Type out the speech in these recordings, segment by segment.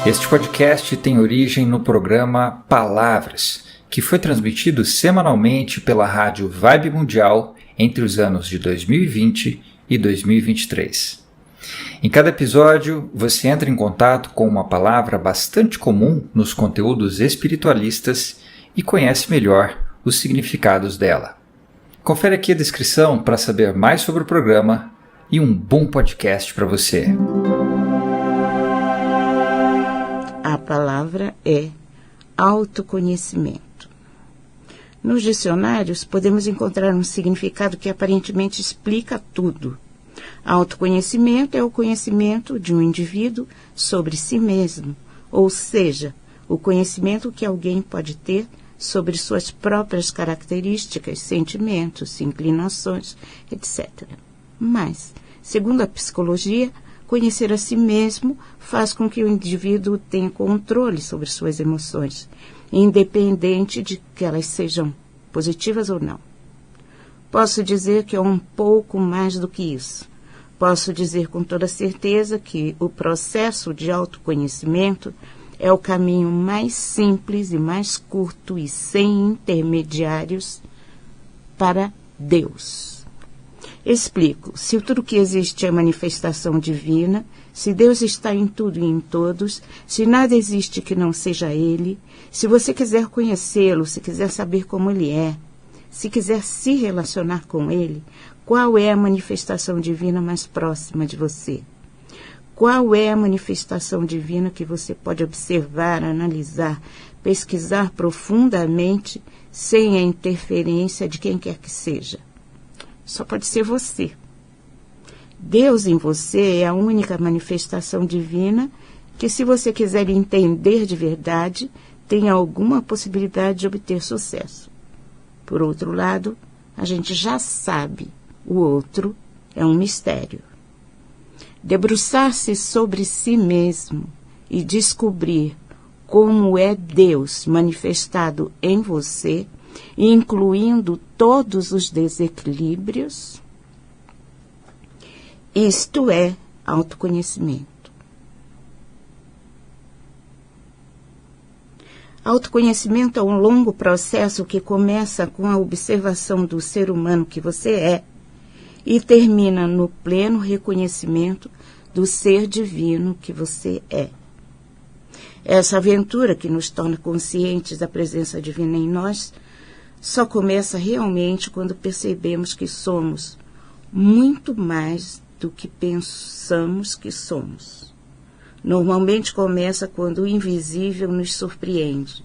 Este podcast tem origem no programa Palavras, que foi transmitido semanalmente pela rádio Vibe Mundial entre os anos de 2020 e 2023. Em cada episódio, você entra em contato com uma palavra bastante comum nos conteúdos espiritualistas e conhece melhor os significados dela. Confere aqui a descrição para saber mais sobre o programa e um bom podcast para você. A palavra é autoconhecimento. Nos dicionários, podemos encontrar um significado que aparentemente explica tudo. Autoconhecimento é o conhecimento de um indivíduo sobre si mesmo, ou seja, o conhecimento que alguém pode ter sobre suas próprias características, sentimentos, inclinações, etc. Mas, segundo a psicologia, conhecer a si mesmo faz com que o indivíduo tenha controle sobre suas emoções, independente de que elas sejam positivas ou não. Posso dizer que é um pouco mais do que isso. Posso dizer com toda certeza que o processo de autoconhecimento é o caminho mais simples e mais curto e sem intermediários para Deus. Explico. Se tudo que existe é manifestação divina, se Deus está em tudo e em todos, se nada existe que não seja Ele, se você quiser conhecê-lo, se quiser saber como Ele é, se quiser se relacionar com Ele, qual é a manifestação divina mais próxima de você? Qual é a manifestação divina que você pode observar, analisar, pesquisar profundamente, sem a interferência de quem quer que seja? Só pode ser você. Deus em você é a única manifestação divina que, se você quiser entender de verdade, tem alguma possibilidade de obter sucesso. Por outro lado, a gente já sabe, o outro é um mistério. Debruçar-se sobre si mesmo e descobrir como é Deus manifestado em você, incluindo todos os desequilíbrios, isto é autoconhecimento. Autoconhecimento é um longo processo que começa com a observação do ser humano que você é e termina no pleno reconhecimento do ser divino que você é. Essa aventura que nos torna conscientes da presença divina em nós só começa realmente quando percebemos que somos muito mais do que pensamos que somos. Normalmente começa quando o invisível nos surpreende,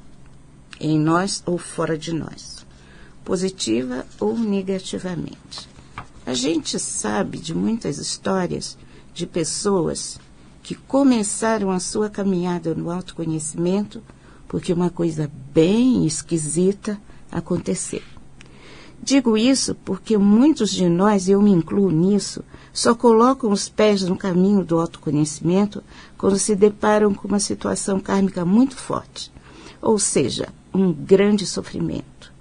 em nós ou fora de nós, positiva ou negativamente. A gente sabe de muitas histórias de pessoas que começaram a sua caminhada no autoconhecimento porque uma coisa bem esquisita aconteceu. Digo isso porque muitos de nós, e eu me incluo nisso, só colocam os pés no caminho do autoconhecimento quando se deparam com uma situação kármica muito forte, ou seja, um grande sofrimento.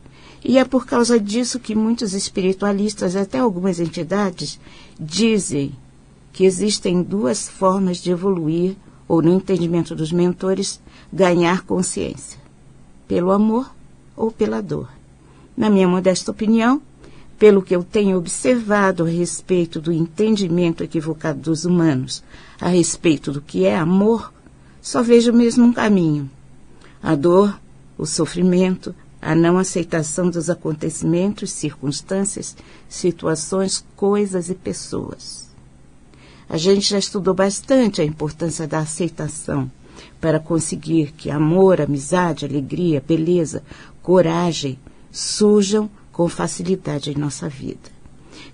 E é por causa disso que muitos espiritualistas, até algumas entidades, dizem que existem duas formas de evoluir, ou no entendimento dos mentores, ganhar consciência: pelo amor ou pela dor. Na minha modesta opinião, pelo que eu tenho observado a respeito do entendimento equivocado dos humanos a respeito do que é amor, só vejo mesmo um caminho: a dor, o sofrimento, a não aceitação dos acontecimentos, circunstâncias, situações, coisas e pessoas. A gente já estudou bastante a importância da aceitação para conseguir que amor, amizade, alegria, beleza, coragem surjam com facilidade em nossa vida.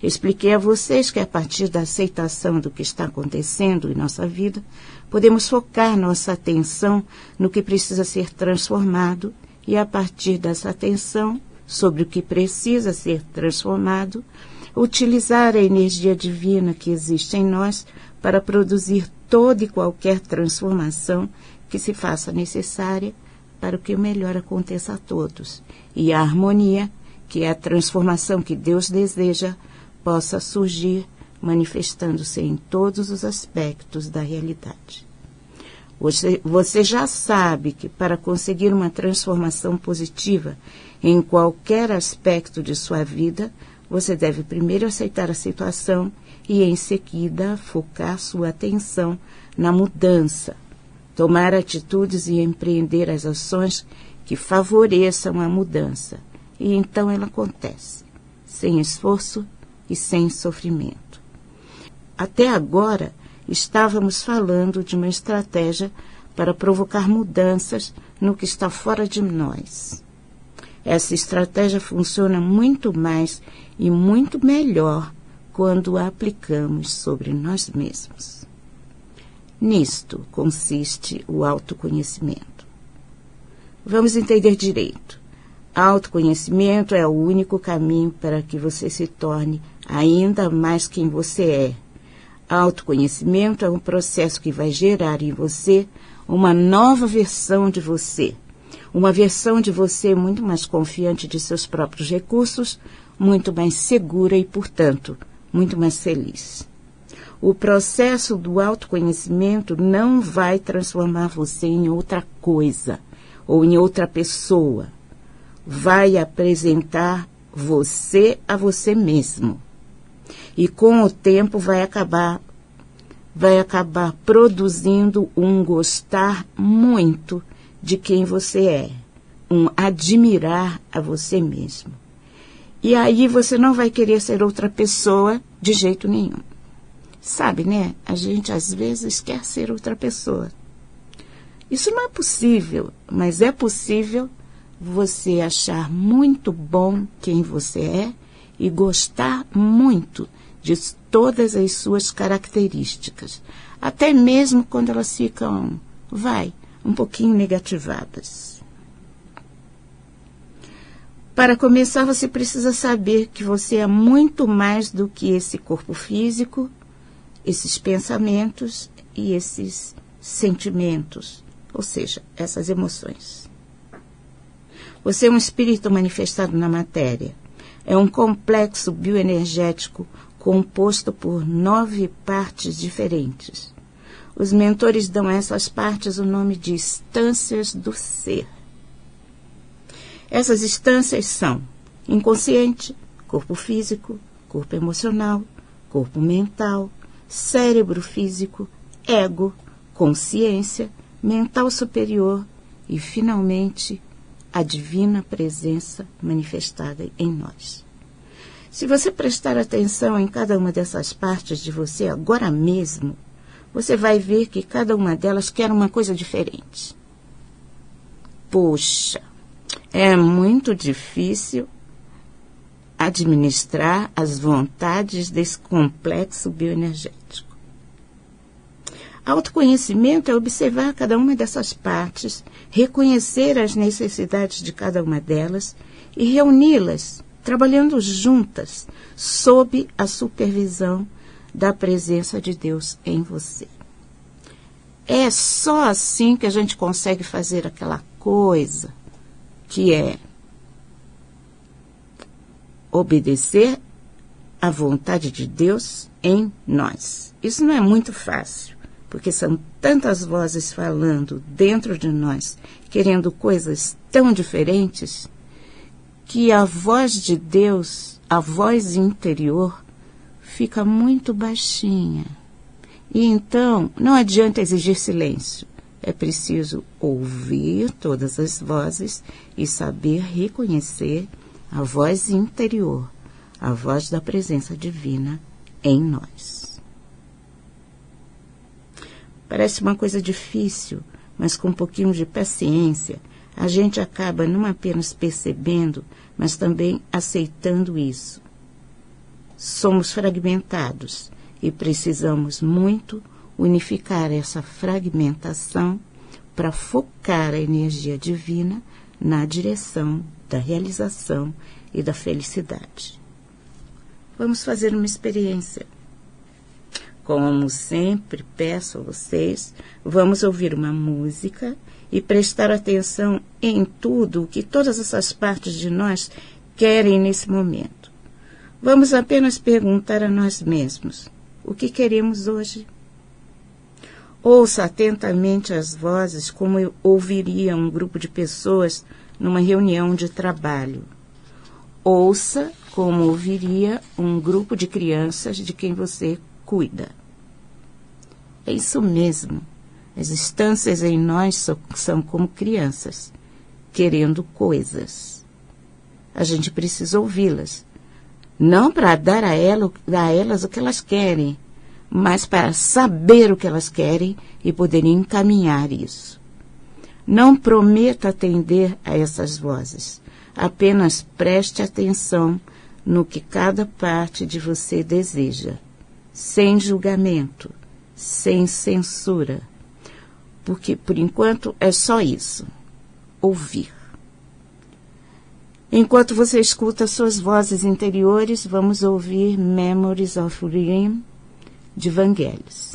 Expliquei a vocês que a partir da aceitação do que está acontecendo em nossa vida, podemos focar nossa atenção no que precisa ser transformado e, a partir dessa atenção sobre o que precisa ser transformado, utilizar a energia divina que existe em nós para produzir toda e qualquer transformação que se faça necessária para que o melhor aconteça a todos, e a harmonia, que é a transformação que Deus deseja, possa surgir manifestando-se em todos os aspectos da realidade. Você já sabe que para conseguir uma transformação positiva em qualquer aspecto de sua vida, você deve primeiro aceitar a situação e, em seguida, focar sua atenção na mudança, tomar atitudes e empreender as ações que favoreçam a mudança. E então ela acontece, sem esforço e sem sofrimento. Até agora, estávamos falando de uma estratégia para provocar mudanças no que está fora de nós. Essa estratégia funciona muito mais e muito melhor quando a aplicamos sobre nós mesmos. Nisto consiste o autoconhecimento. Vamos entender direito. Autoconhecimento é o único caminho para que você se torne ainda mais quem você é. Autoconhecimento é um processo que vai gerar em você uma nova versão de você. Uma versão de você muito mais confiante de seus próprios recursos, muito mais segura e, portanto, muito mais feliz. O processo do autoconhecimento não vai transformar você em outra coisa ou em outra pessoa. Vai apresentar você a você mesmo. E com o tempo vai acabar produzindo um gostar muito de quem você é, um admirar a você mesmo. E aí você não vai querer ser outra pessoa de jeito nenhum. Sabe, né? A gente às vezes quer ser outra pessoa. Isso não é possível, mas é possível você achar muito bom quem você é e gostar muito de todas as suas características, até mesmo quando elas ficam, um pouquinho negativadas. Para começar, você precisa saber que você é muito mais do que esse corpo físico, esses pensamentos e esses sentimentos, ou seja, essas emoções. Você é um espírito manifestado na matéria. É um complexo bioenergético composto por 9 partes diferentes. Os mentores dão a essas partes o nome de instâncias do ser. Essas instâncias são inconsciente, corpo físico, corpo emocional, corpo mental, cérebro físico, ego, consciência, mental superior e, finalmente, a divina presença manifestada em nós. Se você prestar atenção em cada uma dessas partes de você agora mesmo, você vai ver que cada uma delas quer uma coisa diferente. Poxa, é muito difícil administrar as vontades desse complexo bioenergético. Autoconhecimento é observar cada uma dessas partes, reconhecer as necessidades de cada uma delas e reuni-las, trabalhando juntas, sob a supervisão da presença de Deus em você. É só assim que a gente consegue fazer aquela coisa que é obedecer à vontade de Deus em nós. Isso não é muito fácil, porque são tantas vozes falando dentro de nós, querendo coisas tão diferentes, que a voz de Deus, a voz interior, fica muito baixinha. E então, não adianta exigir silêncio. É preciso ouvir todas as vozes e saber reconhecer a voz interior, a voz da presença divina em nós. Parece uma coisa difícil, mas com um pouquinho de paciência, a gente acaba não apenas percebendo, mas também aceitando isso. Somos fragmentados e precisamos muito unificar essa fragmentação para focar a energia divina na direção da realização e da felicidade. Vamos fazer uma experiência. Como sempre peço a vocês, vamos ouvir uma música e prestar atenção em tudo o que todas essas partes de nós querem nesse momento. Vamos apenas perguntar a nós mesmos: o que queremos hoje? Ouça atentamente as vozes como eu ouviria um grupo de pessoas numa reunião de trabalho. Ouça como ouviria um grupo de crianças de quem você cuida. É isso mesmo. As instâncias em nós são como crianças, querendo coisas. A gente precisa ouvi-las. Não para dar a elas o que elas querem, mas para saber o que elas querem e poder encaminhar isso. Não prometa atender a essas vozes. Apenas preste atenção no que cada parte de você deseja, sem julgamento, sem censura. Porque, por enquanto, é só isso, ouvir. Enquanto você escuta suas vozes interiores, vamos ouvir Memories of Reem, de Vangelis.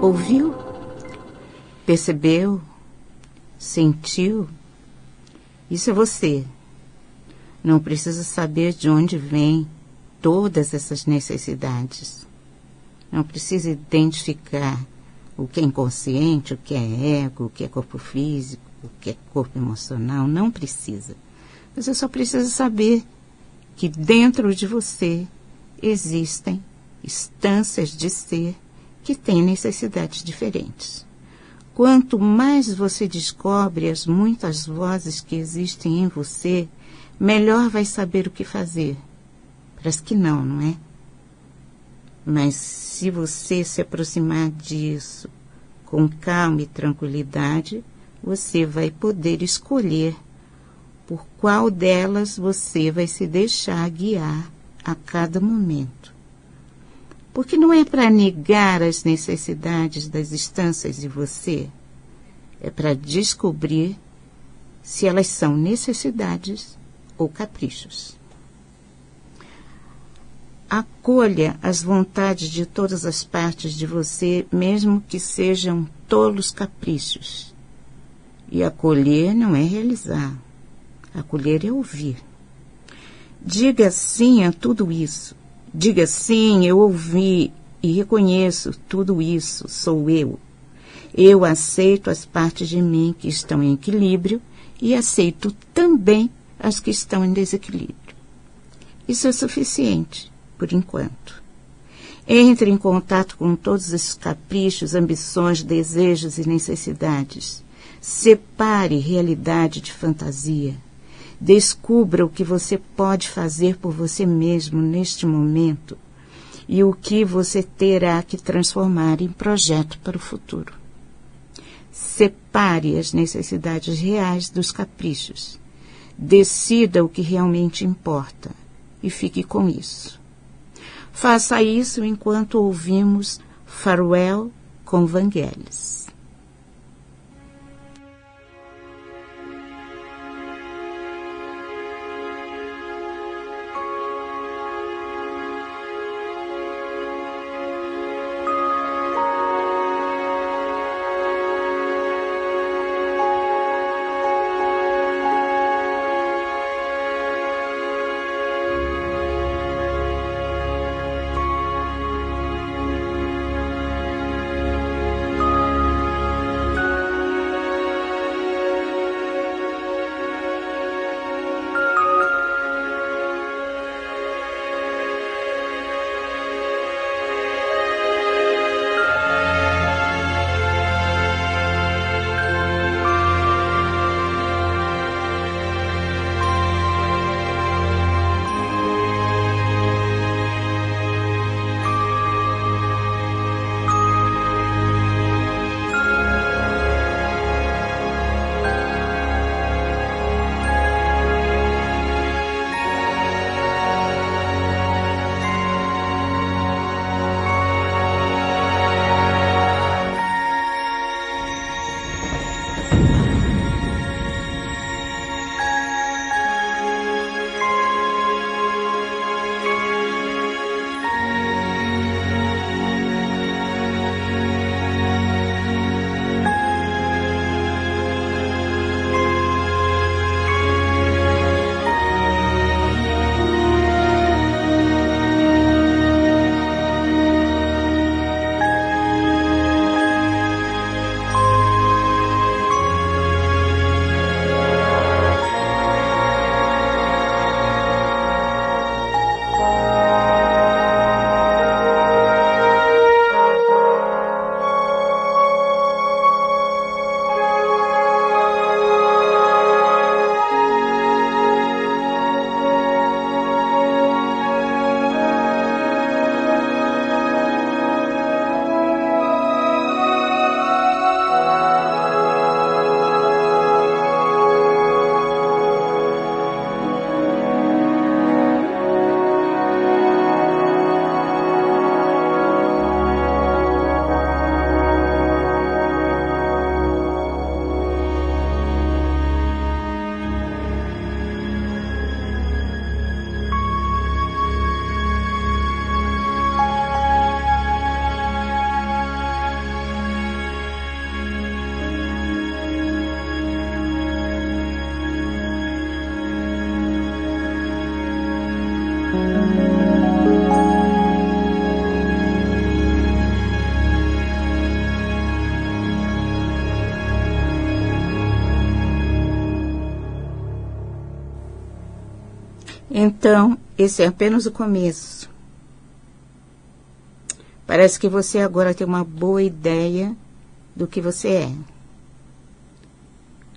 Ouviu? Percebeu? Sentiu? Isso é você. Não precisa saber de onde vêm todas essas necessidades. Não precisa identificar o que é inconsciente, o que é ego, o que é corpo físico, o que é corpo emocional. Não precisa. Você só precisa saber que dentro de você existem instâncias de ser que têm necessidades diferentes. Quanto mais você descobre as muitas vozes que existem em você, melhor vai saber o que fazer. Parece que não é? Mas se você se aproximar disso com calma e tranquilidade, você vai poder escolher por qual delas você vai se deixar guiar a cada momento. Porque não é para negar as necessidades das instâncias de você, é para descobrir se elas são necessidades ou caprichos. Acolha as vontades de todas as partes de você, mesmo que sejam tolos caprichos. E acolher não é realizar. Acolher é ouvir. Diga sim a tudo isso. Diga sim, eu ouvi e reconheço tudo isso, sou eu. Eu aceito as partes de mim que estão em equilíbrio e aceito também as que estão em desequilíbrio. Isso é suficiente, por enquanto. Entre em contato com todos esses caprichos, ambições, desejos e necessidades. Separe realidade de fantasia. Descubra o que você pode fazer por você mesmo neste momento e o que você terá que transformar em projeto para o futuro. Separe as necessidades reais dos caprichos. Decida o que realmente importa e fique com isso. Faça isso enquanto ouvimos Farewell com Vangelis. Então, esse é apenas o começo. Parece que você agora tem uma boa ideia do que você é.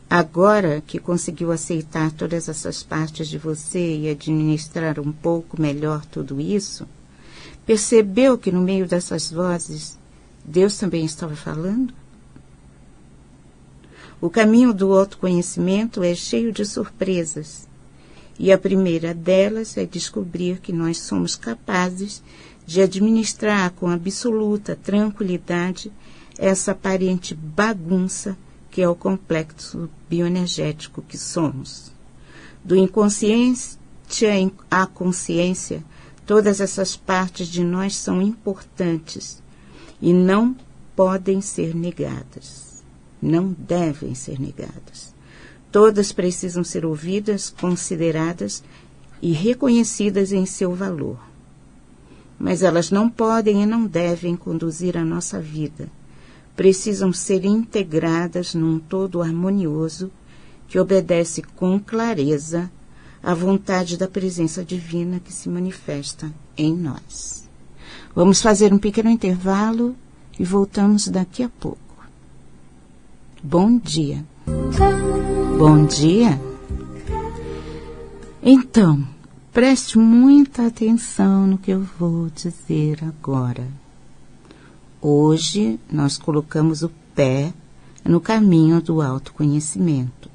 Agora que conseguiu aceitar todas essas partes de você e administrar um pouco melhor tudo isso, percebeu que no meio dessas vozes Deus também estava falando? O caminho do autoconhecimento é cheio de surpresas, e a primeira delas é descobrir que nós somos capazes de administrar com absoluta tranquilidade essa aparente bagunça que é o complexo bioenergético que somos. Do inconsciente à consciência, todas essas partes de nós são importantes e não podem ser negadas. Não devem ser negadas. Todas precisam ser ouvidas, consideradas e reconhecidas em seu valor. Mas elas não podem e não devem conduzir a nossa vida. Precisam ser integradas num todo harmonioso que obedece com clareza à vontade da presença divina que se manifesta em nós. Vamos fazer um pequeno intervalo e voltamos daqui a pouco. Bom dia. Bom dia. Então, preste muita atenção no que eu vou dizer agora. Hoje, nós colocamos o pé no caminho do autoconhecimento.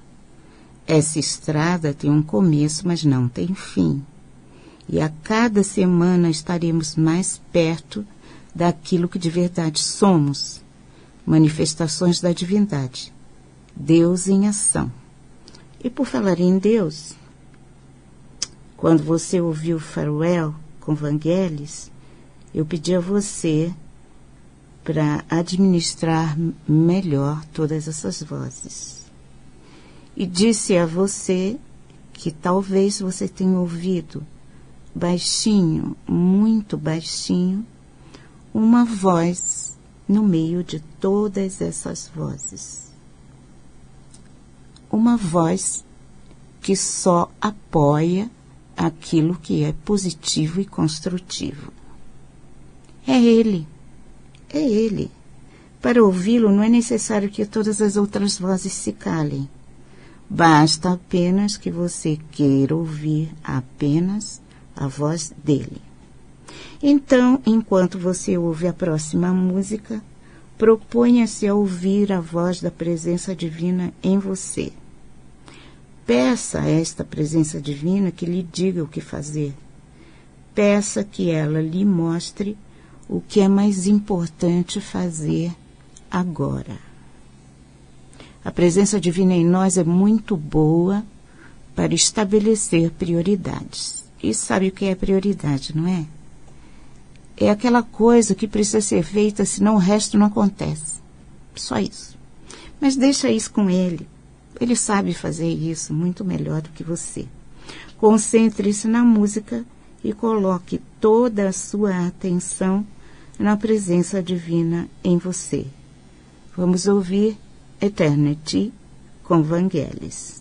Essa estrada tem um começo, mas não tem fim. E a cada semana estaremos mais perto daquilo que de verdade somos, manifestações da divindade, Deus em ação. E por falar em Deus, quando você ouviu Farewell com Vangelis, eu pedi a você para administrar melhor todas essas vozes. E disse a você que talvez você tenha ouvido baixinho, muito baixinho, uma voz no meio de todas essas vozes. Uma voz que só apoia aquilo que é positivo e construtivo. É Ele. É Ele. Para ouvi-lo não é necessário que todas as outras vozes se calem. Basta apenas que você queira ouvir apenas a voz dele. Então, enquanto você ouve a próxima música, proponha-se a ouvir a voz da presença divina em você. Peça a esta presença divina que lhe diga o que fazer. Peça que ela lhe mostre o que é mais importante fazer agora. A presença divina em nós é muito boa para estabelecer prioridades. E sabe o que é prioridade, não é? É aquela coisa que precisa ser feita, senão o resto não acontece. Só isso. Mas deixa isso com ele. Ele sabe fazer isso muito melhor do que você. Concentre-se na música e coloque toda a sua atenção na presença divina em você. Vamos ouvir Eternity com Vangelis.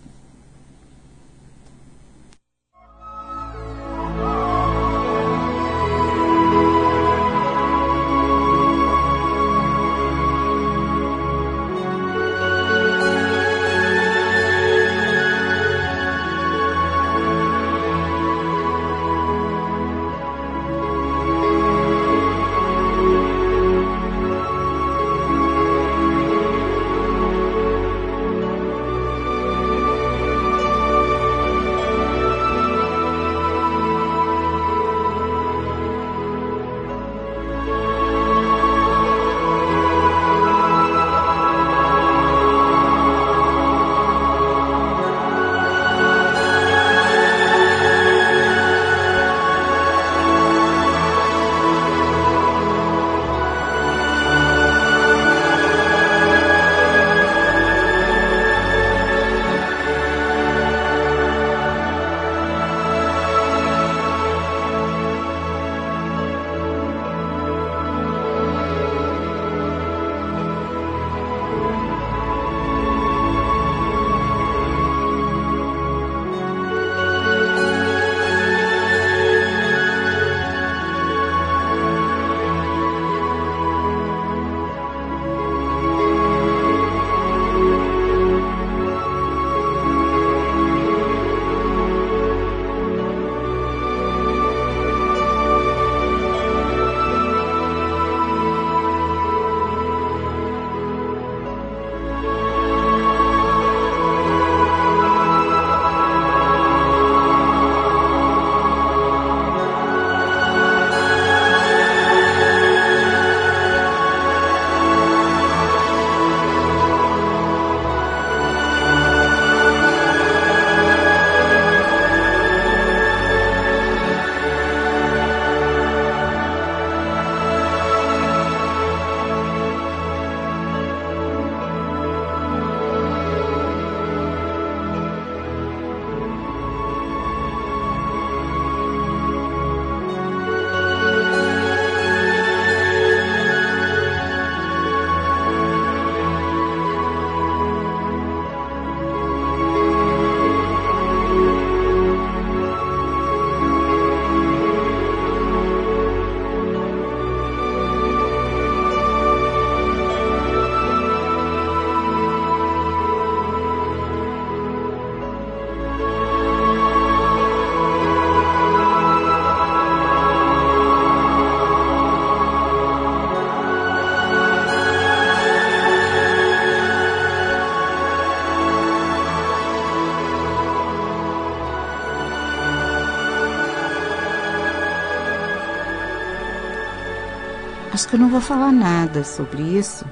Acho que eu não vou falar nada sobre isso,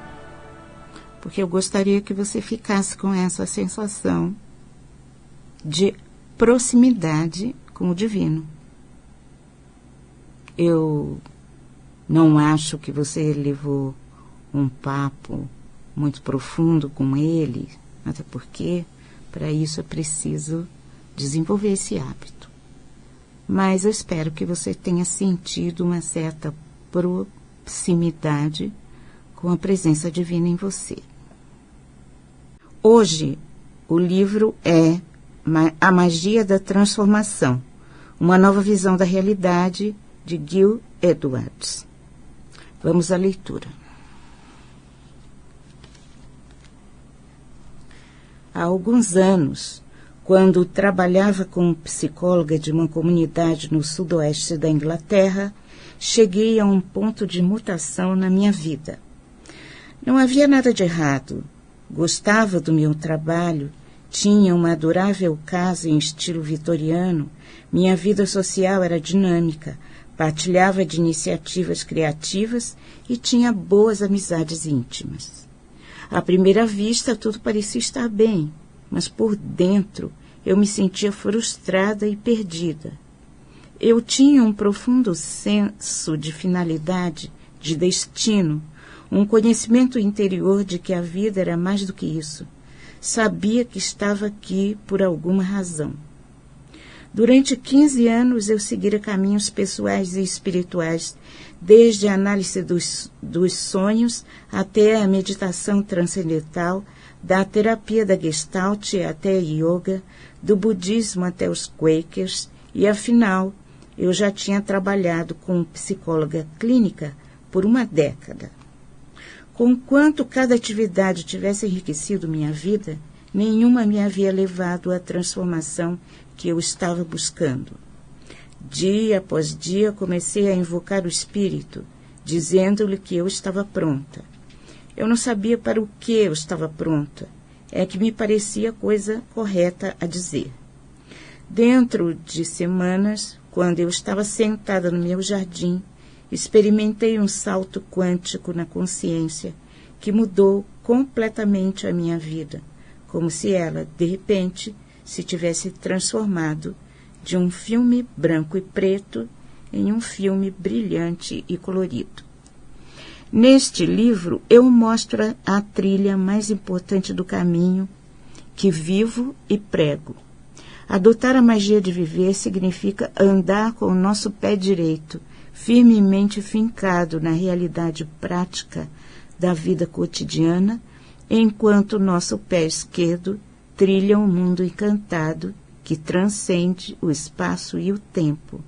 porque eu gostaria que você ficasse com essa sensação de proximidade com o divino. Eu não acho que você levou um papo muito profundo com ele, até porque para isso é preciso desenvolver esse hábito. Mas eu espero que você tenha sentido uma certa proximidade com a presença divina em você. Hoje, o livro é A Magia da Transformação, uma nova visão da realidade, de Gil Edwards. Vamos à leitura. Há alguns anos, quando trabalhava como psicóloga de uma comunidade no sudoeste da Inglaterra, cheguei a um ponto de mutação na minha vida. Não havia nada de errado. Gostava do meu trabalho, tinha uma adorável casa em estilo vitoriano, minha vida social era dinâmica, partilhava de iniciativas criativas e tinha boas amizades íntimas. À primeira vista, tudo parecia estar bem, mas por dentro eu me sentia frustrada e perdida. Eu tinha um profundo senso de finalidade, de destino, um conhecimento interior de que a vida era mais do que isso. Sabia que estava aqui por alguma razão. Durante 15 anos eu seguira caminhos pessoais e espirituais, desde a análise dos sonhos até a meditação transcendental, da terapia da Gestalt até a yoga, do budismo até os Quakers, e afinal eu já tinha trabalhado como psicóloga clínica por uma década. Conquanto cada atividade tivesse enriquecido minha vida, nenhuma me havia levado à transformação que eu estava buscando. Dia após dia comecei a invocar o espírito, dizendo-lhe que eu estava pronta. Eu não sabia para o que eu estava pronta, é que me parecia a coisa correta a dizer. Dentro de semanas, quando eu estava sentada no meu jardim, experimentei um salto quântico na consciência que mudou completamente a minha vida, como se ela, de repente, se tivesse transformado de um filme branco e preto em um filme brilhante e colorido. Neste livro, eu mostro a trilha mais importante do caminho que vivo e prego. Adotar a magia de viver significa andar com o nosso pé direito, firmemente fincado na realidade prática da vida cotidiana, enquanto o nosso pé esquerdo trilha um mundo encantado que transcende o espaço e o tempo.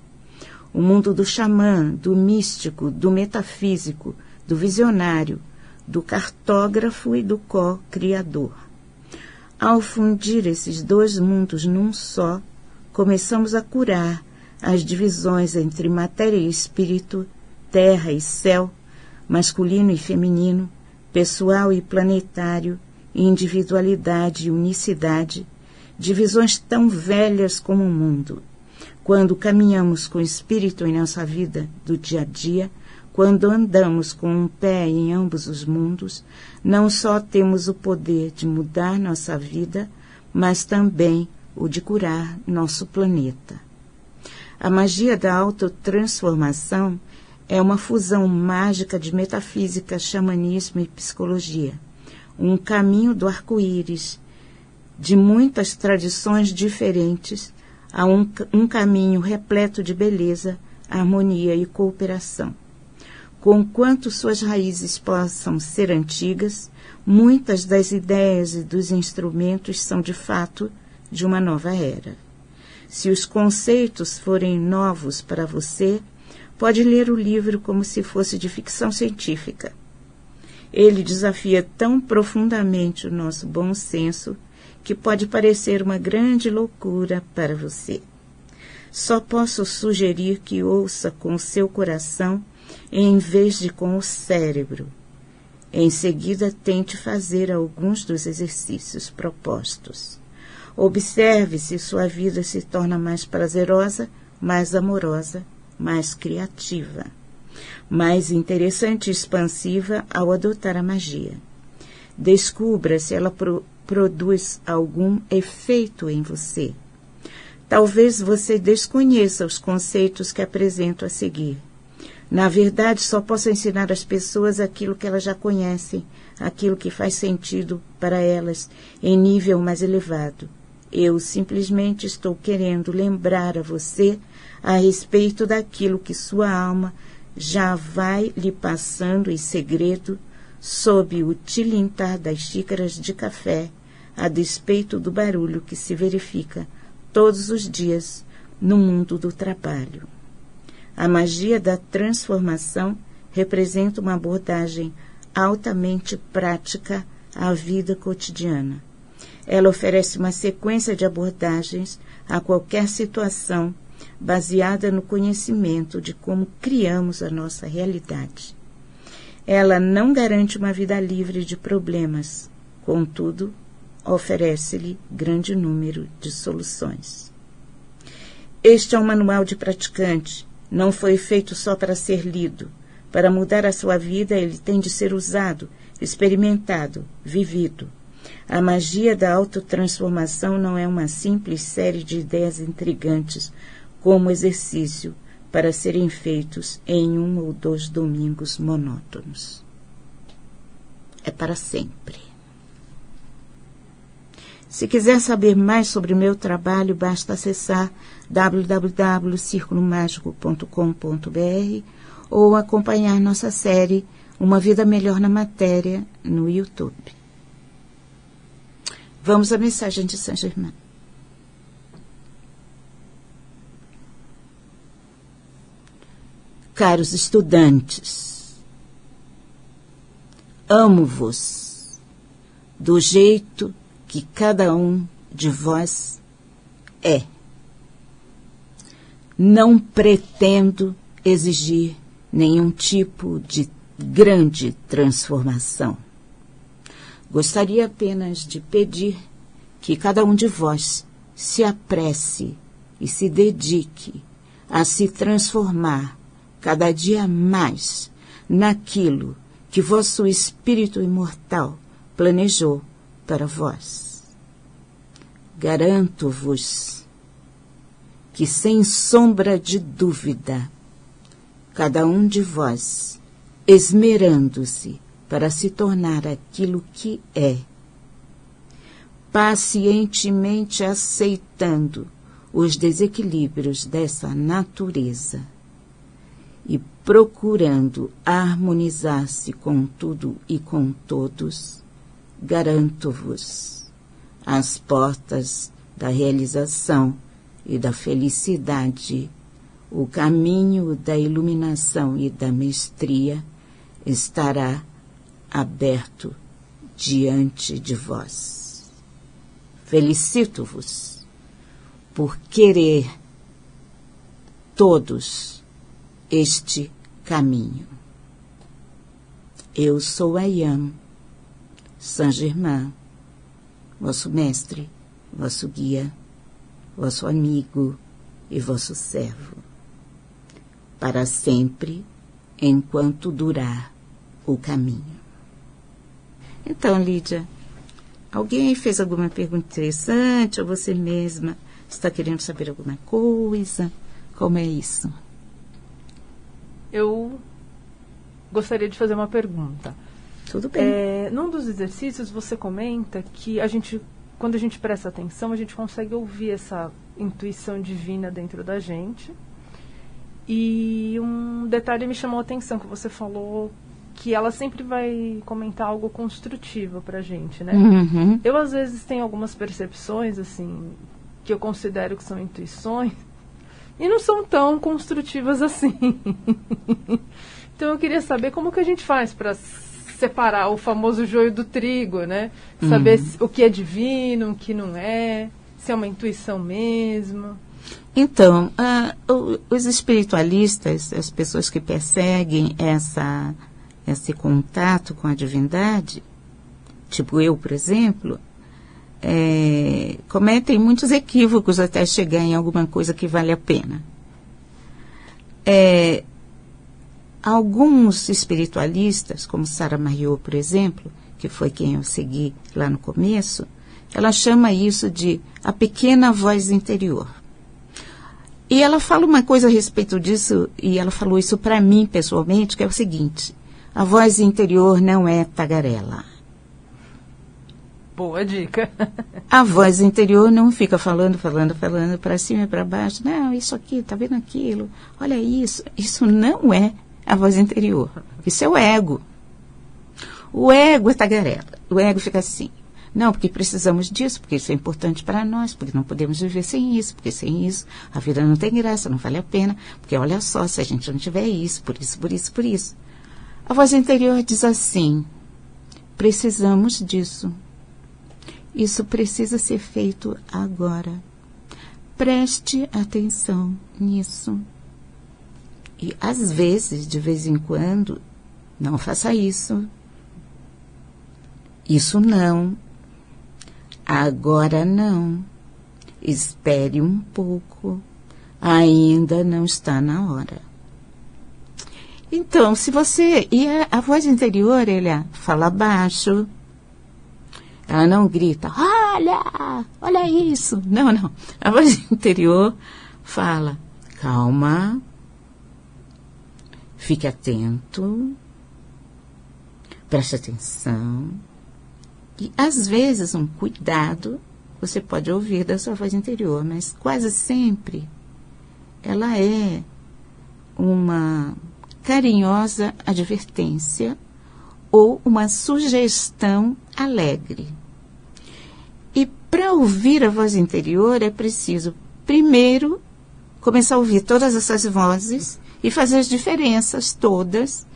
O mundo do xamã, do místico, do metafísico, do visionário, do cartógrafo e do co-criador. Ao fundir esses dois mundos num só, começamos a curar as divisões entre matéria e espírito, terra e céu, masculino e feminino, pessoal e planetário, individualidade e unicidade, divisões tão velhas como o mundo. Quando caminhamos com o espírito em nossa vida do dia a dia, quando andamos com um pé em ambos os mundos, não só temos o poder de mudar nossa vida, mas também o de curar nosso planeta. A magia da autotransformação é uma fusão mágica de metafísica, xamanismo e psicologia. Um caminho do arco-íris, de muitas tradições diferentes, a um caminho repleto de beleza, harmonia e cooperação. Conquanto suas raízes possam ser antigas, muitas das ideias e dos instrumentos são de fato de uma nova era. Se os conceitos forem novos para você, pode ler o livro como se fosse de ficção científica. Ele desafia tão profundamente o nosso bom senso que pode parecer uma grande loucura para você. Só posso sugerir que ouça com o seu coração em vez de com o cérebro. Em seguida, tente fazer alguns dos exercícios propostos. Observe se sua vida se torna mais prazerosa, mais amorosa, mais criativa. mais interessante e expansiva ao adotar a magia. Descubra se ela produz algum efeito em você. Talvez você desconheça os conceitos que apresento a seguir. Na verdade, só posso ensinar às pessoas aquilo que elas já conhecem, aquilo que faz sentido para elas em nível mais elevado. Eu simplesmente estou querendo lembrar a você a respeito daquilo que sua alma já vai lhe passando em segredo sob o tilintar das xícaras de café, a despeito do barulho que se verifica todos os dias no mundo do trabalho. A magia da transformação representa uma abordagem altamente prática à vida cotidiana. Ela oferece uma sequência de abordagens a qualquer situação baseada no conhecimento de como criamos a nossa realidade. Ela não garante uma vida livre de problemas, contudo, oferece-lhe grande número de soluções. Este é um manual de praticante, não foi feito só para ser lido. Para mudar a sua vida, ele tem de ser usado, experimentado, vivido. A magia da autotransformação não é uma simples série de ideias intrigantes, como exercício para serem feitos em 1 ou 2 domingos monótonos. É para sempre. Se quiser saber mais sobre o meu trabalho, basta acessar www.circulomágico.com.br ou acompanhar nossa série Uma Vida Melhor na Matéria no YouTube. Vamos à mensagem de Saint-Germain. Caros estudantes, amo-vos do jeito que cada um de vós é. Não pretendo exigir nenhum tipo de grande transformação. Gostaria apenas de pedir que cada um de vós se apresse e se dedique a se transformar cada dia mais naquilo que vosso espírito imortal planejou para vós. Garanto-vos que, sem sombra de dúvida, cada um de vós, esmerando-se para se tornar aquilo que é, pacientemente aceitando os desequilíbrios dessa natureza e procurando harmonizar-se com tudo e com todos, garanto-vos as portas da realização e da felicidade, o caminho da iluminação e da mestria estará aberto diante de vós. Felicito-vos por querer todos este caminho. Eu sou Ayam Saint-Germain, vosso mestre, vosso guia, vosso amigo e vosso servo, para sempre, enquanto durar o caminho. Então, Lídia, alguém fez alguma pergunta interessante, ou você mesma está querendo saber alguma coisa? Como é isso? Eu gostaria de fazer uma pergunta. Tudo bem. Num dos exercícios você comenta que quando a gente presta atenção, a gente consegue ouvir essa intuição divina dentro da gente. E um detalhe me chamou a atenção, que você falou que ela sempre vai comentar algo construtivo pra gente, né? Uhum. Eu, às vezes, tenho algumas percepções, assim, que eu considero que são intuições, e não são tão construtivas assim. Então, eu queria saber como que a gente faz para separar o famoso joio do trigo, né? Saber o que é divino, o que não é, se é uma intuição mesmo. Então, os espiritualistas, as pessoas que perseguem esse contato com a divindade, tipo eu, por exemplo, cometem muitos equívocos até chegar em alguma coisa que vale a pena. Alguns espiritualistas, como Sarah Mariot, por exemplo, que foi quem eu segui lá no começo, ela chama isso de a pequena voz interior. E ela fala uma coisa a respeito disso, e ela falou isso para mim pessoalmente, que é o seguinte: a voz interior não é tagarela. Boa dica. A voz interior não fica falando para cima e para baixo. Não, isso aqui, tá vendo aquilo? Olha isso. Isso não é a voz interior. Isso é o ego. O ego é tagarela. O ego fica assim. Não, porque precisamos disso, porque isso é importante para nós, porque não podemos viver sem isso, porque sem isso a vida não tem graça, não vale a pena, porque olha só, se a gente não tiver isso, por isso, por isso, por isso. A voz interior diz assim: precisamos disso. Isso precisa ser feito agora. Preste atenção nisso. E, às vezes, de vez em quando, não faça isso. Isso não. Agora não. Espere um pouco. Ainda não está na hora. Então, se você... E a voz interior, ela fala baixo. Ela não grita, olha isso. Não, não. A voz interior fala, calma, fique atento, preste atenção. E, às vezes, um cuidado você pode ouvir da sua voz interior, mas quase sempre ela é uma carinhosa advertência ou uma sugestão alegre. E para ouvir a voz interior é preciso, primeiro, começar a ouvir todas essas vozes e fazer as diferenças todas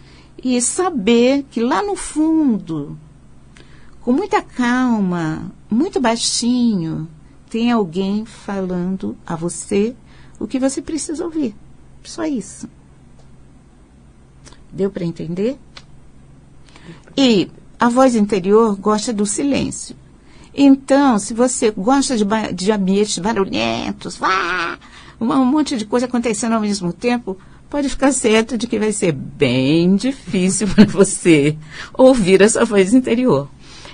e saber que lá no fundo, com muita calma, muito baixinho, tem alguém falando a você o que você precisa ouvir. Só isso. Deu para entender? E a voz interior gosta do silêncio. Então, se você gosta de ambientes barulhentos, um monte de coisa acontecendo ao mesmo tempo, pode ficar certo de que vai ser bem difícil para você ouvir essa voz interior.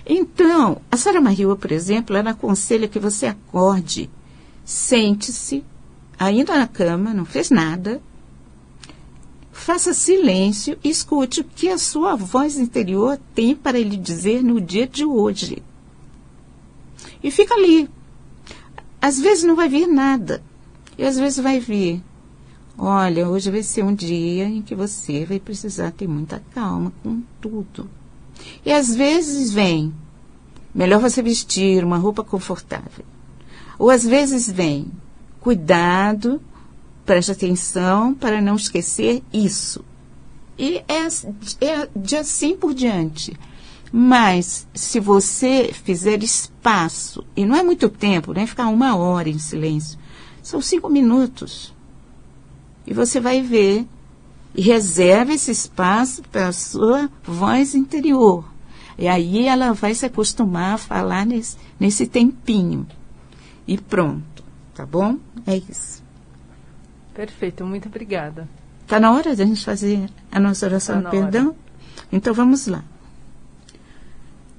Então, a Sarah Mariot, por exemplo, ela aconselha que você acorde, sente-se, ainda na cama, não fez nada, faça silêncio e escute o que a sua voz interior tem para lhe dizer no dia de hoje. E fica ali. Às vezes não vai vir nada. E às vezes vai vir. Olha, hoje vai ser um dia em que você vai precisar ter muita calma com tudo. E às vezes vem. Melhor você vestir uma roupa confortável. Ou às vezes vem. Cuidado. Preste atenção para não esquecer isso. E é de assim por diante. Mas, se você fizer espaço, e não é muito tempo, nem ficar 1 hora em silêncio, são 5 minutos. E você vai ver, e reserva esse espaço para a sua voz interior. E aí ela vai se acostumar a falar nesse tempinho. E pronto, tá bom? É isso. Perfeito, muito obrigada. Está na hora de a gente fazer a nossa oração do perdão? Então vamos lá.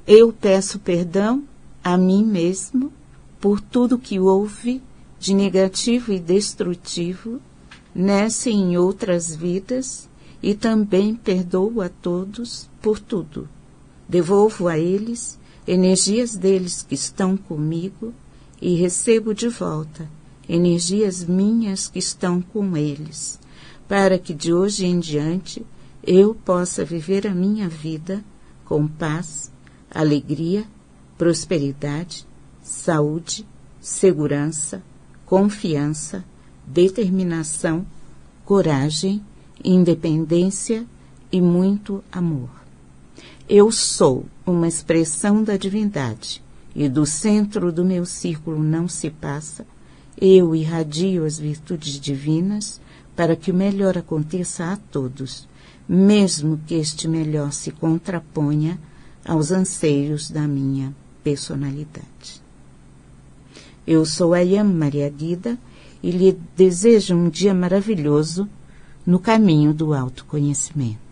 Eu peço perdão a mim mesmo por tudo que houve de negativo e destrutivo nessa e em outras vidas e também perdoo a todos por tudo. Devolvo a eles energias deles que estão comigo e recebo de volta energias minhas que estão com eles, para que de hoje em diante eu possa viver a minha vida com paz, alegria, prosperidade, saúde, segurança, confiança, determinação, coragem, independência e muito amor. Eu sou uma expressão da divindade e do centro do meu círculo não se passa. Eu irradio as virtudes divinas para que o melhor aconteça a todos, mesmo que este melhor se contraponha aos anseios da minha personalidade. Eu sou a Ayam Maria Guida e lhe desejo um dia maravilhoso no caminho do autoconhecimento.